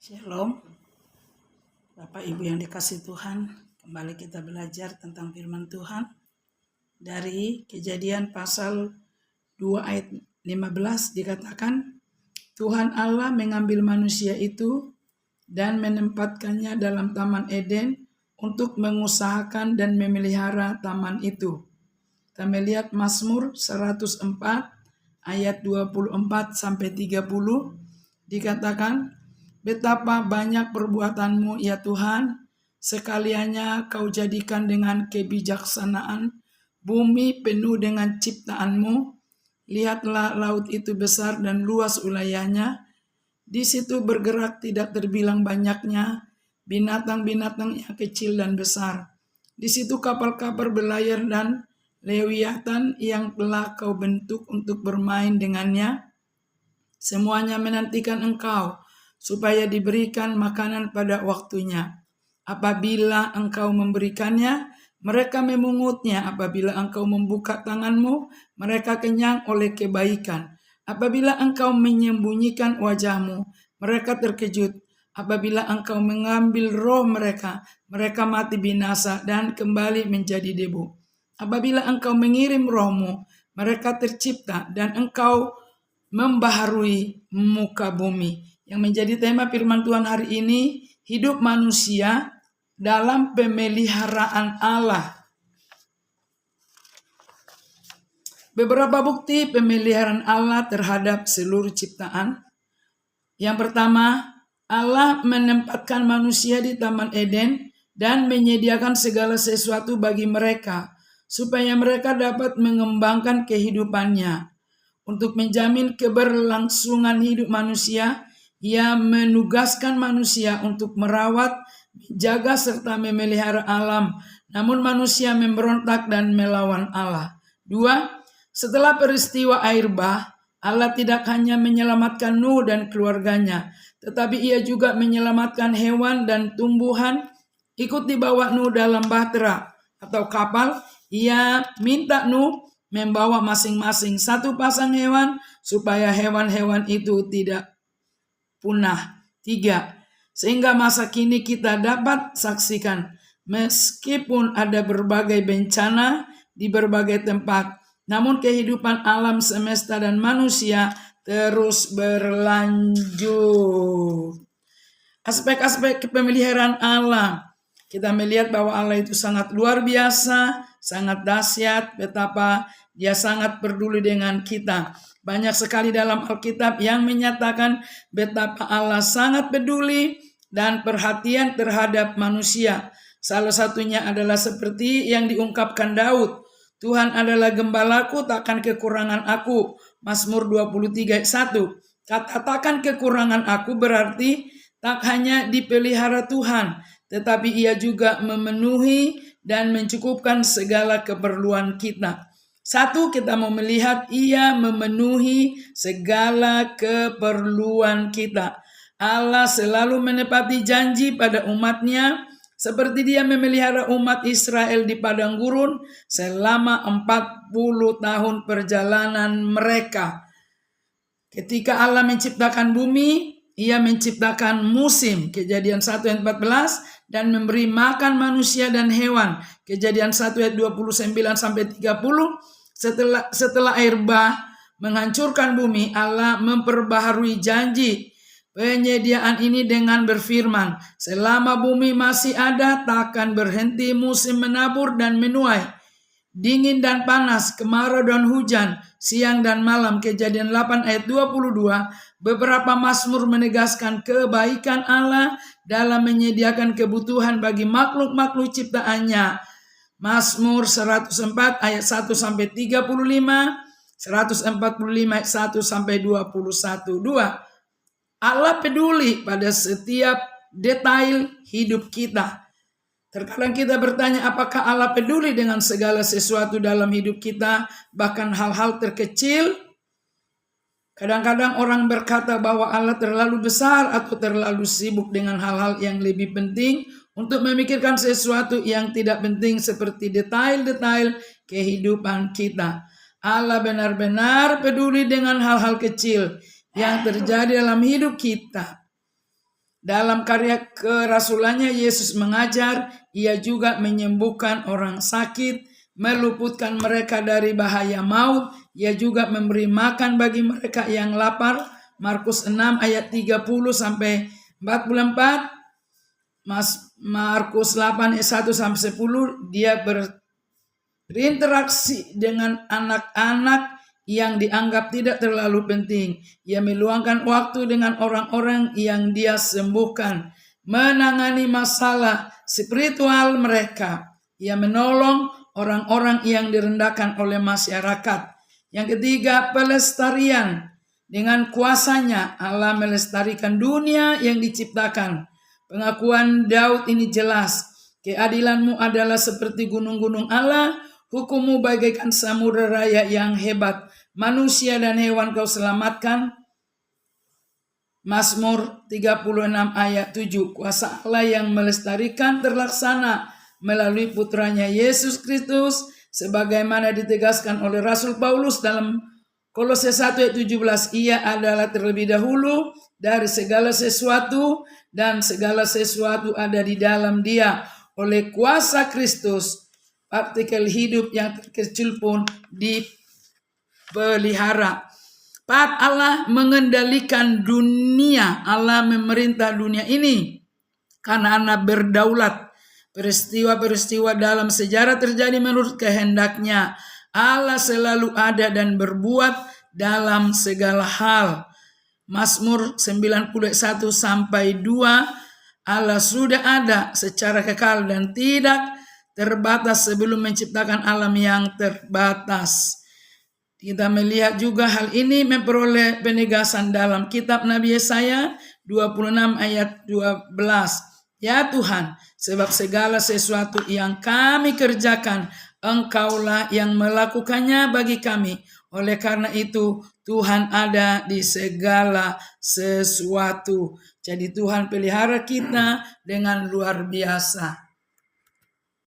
Shalom, Bapak Ibu yang dikasihi Tuhan. Kembali kita belajar tentang firman Tuhan dari Kejadian pasal 2 ayat 15 dikatakan, Tuhan Allah mengambil manusia itu dan menempatkannya dalam Taman Eden untuk mengusahakan dan memelihara taman itu. Kita melihat Mazmur 104 ayat 24 sampai 30 dikatakan, betapa banyak perbuatanmu ya Tuhan, sekaliannya kau jadikan dengan kebijaksanaan, bumi penuh dengan ciptaanmu. Lihatlah laut itu besar dan luas wilayahnya, di situ bergerak tidak terbilang banyaknya binatang-binatang yang kecil dan besar. Di situ kapal-kapal berlayar dan lewiatan yang telah kau bentuk untuk bermain dengannya. Semuanya menantikan engkau, supaya diberikan makanan pada waktunya. Apabila engkau memberikannya, mereka memungutnya. Apabila engkau membuka tanganmu, mereka kenyang oleh kebaikan. Apabila engkau menyembunyikan wajahmu, mereka terkejut. Apabila engkau mengambil roh mereka, mereka mati binasa dan kembali menjadi debu. Apabila engkau mengirim rohmu, mereka tercipta dan engkau membaharui muka bumi. Yang menjadi tema firman Tuhan hari ini, hidup manusia dalam pemeliharaan Allah. Beberapa bukti pemeliharaan Allah terhadap seluruh ciptaan. Yang pertama, Allah menempatkan manusia di Taman Eden dan menyediakan segala sesuatu bagi mereka, supaya mereka dapat mengembangkan kehidupannya. Untuk menjamin keberlangsungan hidup manusia, Ia menugaskan manusia untuk merawat, menjaga serta memelihara alam. Namun manusia memberontak dan melawan Allah. 2. Setelah peristiwa air bah, Allah tidak hanya menyelamatkan Nuh dan keluarganya, tetapi Ia juga menyelamatkan hewan dan tumbuhan ikut dibawa Nuh dalam bahtera atau kapal. Ia minta Nuh membawa masing-masing satu pasang hewan supaya hewan-hewan itu tidak punah. 3. Sehingga masa kini kita dapat saksikan, meskipun ada berbagai bencana di berbagai tempat, namun kehidupan alam semesta dan manusia terus berlanjut. Aspek-aspek kepemeliharaan Allah. Kita melihat bahwa Allah itu sangat luar biasa, sangat dahsyat, betapa Dia sangat peduli dengan kita. Banyak sekali dalam Alkitab yang menyatakan betapa Allah sangat peduli dan perhatian terhadap manusia. Salah satunya adalah seperti yang diungkapkan Daud. Tuhan adalah gembalaku, takkan kekurangan aku. Mazmur 23 ayat 1. Kata takkan kekurangan aku berarti tak hanya dipelihara Tuhan, tetapi Ia juga memenuhi dan mencukupkan segala keperluan kita. 1, kita mau melihat Ia memenuhi segala keperluan kita. Allah selalu menepati janji pada umatnya, seperti Dia memelihara umat Israel di padang gurun selama 40 tahun perjalanan mereka. Ketika Allah menciptakan bumi, Ia menciptakan musim, Kejadian 1 ayat 14, dan memberi makan manusia dan hewan, Kejadian 1 ayat 29 sampai 30. Setelah air bah menghancurkan bumi, Allah memperbaharui janji penyediaan ini dengan berfirman, selama bumi masih ada, takkan berhenti musim menabur dan menuai, dingin dan panas, kemarau dan hujan, siang dan malam. Kejadian 8 ayat 22. Beberapa mazmur menegaskan kebaikan Allah dalam menyediakan kebutuhan bagi makhluk-makhluk ciptaannya. Mazmur 104 ayat 1 sampai 35, 145 ayat 1 sampai 21. 2. Allah peduli pada setiap detail hidup kita. Terkadang kita bertanya, apakah Allah peduli dengan segala sesuatu dalam hidup kita, bahkan hal-hal terkecil? Kadang-kadang orang berkata bahwa Allah terlalu besar atau terlalu sibuk dengan hal-hal yang lebih penting untuk memikirkan sesuatu yang tidak penting seperti detail-detail kehidupan kita. Allah benar-benar peduli dengan hal-hal kecil yang terjadi dalam hidup kita. Dalam karya kerasulannya Yesus mengajar, ia juga menyembuhkan orang sakit, meluputkan mereka dari bahaya maut, ia juga memberi makan bagi mereka yang lapar. Markus 6 ayat 30 sampai 44. Markus 8 ayat 1 sampai 10, dia berinteraksi dengan anak-anak yang dianggap tidak terlalu penting. Ia meluangkan waktu dengan orang-orang yang dia sembuhkan, menangani masalah spiritual mereka. Ia menolong orang-orang yang direndahkan oleh masyarakat. Yang ketiga, pelestarian. Dengan kuasanya Allah melestarikan dunia yang diciptakan. Pengakuan Daud ini jelas. Keadilanmu adalah seperti gunung-gunung Allah, hukummu bagaikan samudera raya yang hebat. Manusia dan hewan kau selamatkan. Mazmur 36 ayat 7. Kuasa Allah yang melestarikan terlaksana melalui putranya Yesus Kristus, sebagaimana ditegaskan oleh Rasul Paulus dalam Kolose 1 ayat 17. Ia adalah terlebih dahulu dari segala sesuatu, dan segala sesuatu ada di dalam Dia. Oleh kuasa Kristus, partikel hidup yang terkecil pun dipelihara. Allah mengendalikan dunia, Allah memerintah dunia ini karena Allah berdaulat. Peristiwa-peristiwa dalam sejarah terjadi menurut kehendaknya. Allah selalu ada dan berbuat dalam segala hal. Mazmur 91 sampai 2. Allah sudah ada secara kekal dan tidak terbatas sebelum menciptakan alam yang terbatas. Kita melihat juga hal ini memperoleh penegasan dalam kitab Nabi Yesaya 26 ayat 12. Ya Tuhan, sebab segala sesuatu yang kami kerjakan, Engkaulah yang melakukannya bagi kami. Oleh karena itu, Tuhan ada di segala sesuatu. Jadi Tuhan pelihara kita dengan luar biasa.